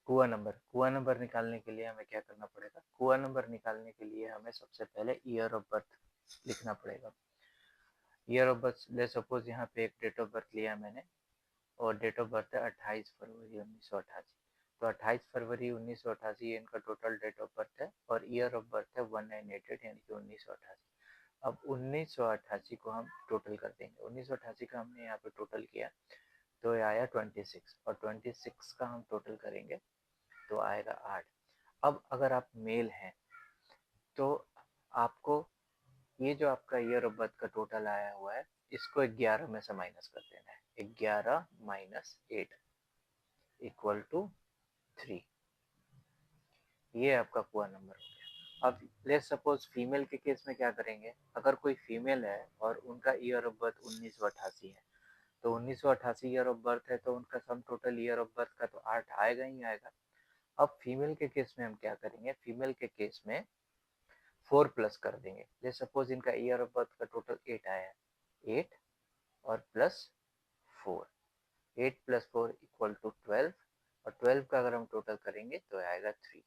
कुआ नंबर निकालने के लिए हमें क्या करना पड़ेगा? कुआ नंबर निकालने के लिए हमें सबसे पहले ईयर ऑफ बर्थ लिखना पड़ेगा। ईयर ऑफ बर्थ, ले सपोज यहाँ पे एक डेट ऑफ बर्थ लिया मैंने और डेट ऑफ बर्थ है 28 फरवरी 1988। तो 28 फरवरी 1988 ये इनका टोटल डेट ऑफ बर्थ है और ईयर ऑफ बर्थ है 1988 यानी कि 1988। अब 1988 को हम टोटल कर देंगे। 1988 का हमने यहाँ पे टोटल किया तो ये आया 26 और 26 का हम टोटल करेंगे तो आएगा 8। अब अगर आप मेल हैं तो आपको ये जो आपका ईयर ऑफ बर्थ का टोटल आया हुआ है इसको 11 में से माइनस कर देना है। 11 माइनस 8 इक्वल टू 3। ये आपका कुआ नंबर हो गया। अब लेट्स सपोज फीमेल के केस में क्या करेंगे? अगर कोई फीमेल है और उनका ईयर ऑफ बर्थ 1988 है तो 1988 ईयर ऑफ बर्थ है तो उनका sum total year of birth का तो 8 आएगा ही आएगा। अब फीमेल के केस में हम क्या करेंगे? फीमेल के केस में 4 प्लस कर देंगे। लेट्स सपोज इनका ईयर ऑफ बर्थ का टोटल 8 आया है। 8 और प्लस 4, 8 प्लस 4 इक्वल टू 12 और 12 का अगर हम टोटल करेंगे तो आएगा 3।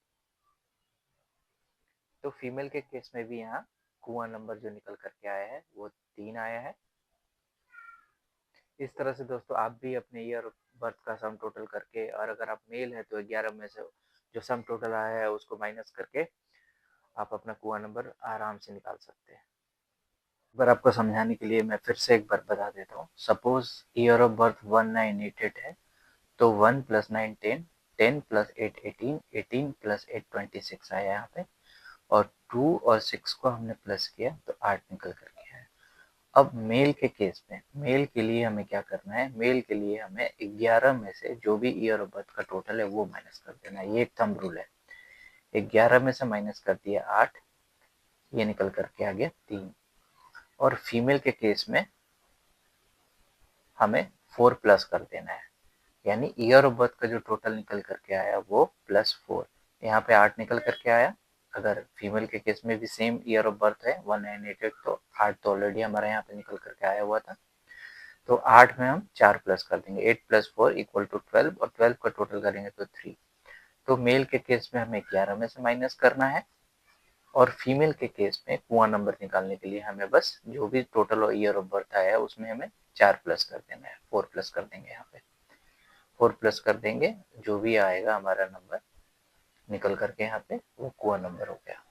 तो फीमेल के केस में भी यहाँ कुआं नंबर जो निकल करके आया है वो 3 आया है। इस तरह से दोस्तों आप भी अपने ईयर बर्थ का सम टोटल करके, और अगर आप मेल है तो 11 में से जो सम टोटल आया है उसको माइनस करके आप अपना कुआं नंबर आराम से निकाल सकते हैं। एक बार आपको समझाने के लिए मैं फिर से एक बार बता देता हूँ। सपोज ईयर ऑफ बर्थ 1988 है तो 1 प्लस 9 10, 10 प्लस 8 18, 18 प्लस 8 26 आया यहाँ पे और 2 और 6 को हमने प्लस किया तो 8 निकल करके आया। अब मेल के केस में, मेल के लिए हमें क्या करना है? मेल के लिए हमें 11 में से जो भी ईयर ऑफ बर्थ का टोटल है वो माइनस कर देना है। ये एक थंब रूल है। 11 में से माइनस कर दिया 8, ये निकल करके आ गया 3। और फीमेल के केस में हमें 4 प्लस कर देना है, यानी ईयर ऑफ बर्थ का जो टोटल निकल करके आया वो प्लस 4। यहाँ पे 8 निकल करके आया। अगर फीमेल के केस में भी सेम ईयर ऑफ बर्थ है 1988 तो 8 तो ऑलरेडी हमारा यहाँ पे निकल करके आया हुआ था। तो 8 में हम 4 प्लस कर देंगे। 8 प्लस 4 इक्वल टू 12 और 12 का टोटल करेंगे तो 3। तो मेल के केस में हमें 11 में से माइनस करना है और फीमेल के केस में कुआं नंबर निकालने के लिए हमें बस जो भी टोटल ईयर ऑफ बर्थ आया है उसमें हमें 4 प्लस कर देना है। 4 प्लस कर देंगे यहाँ पे। 4 प्लस कर देंगे, जो भी आएगा हमारा नंबर निकल करके यहाँ पे वो कुआं नंबर हो गया।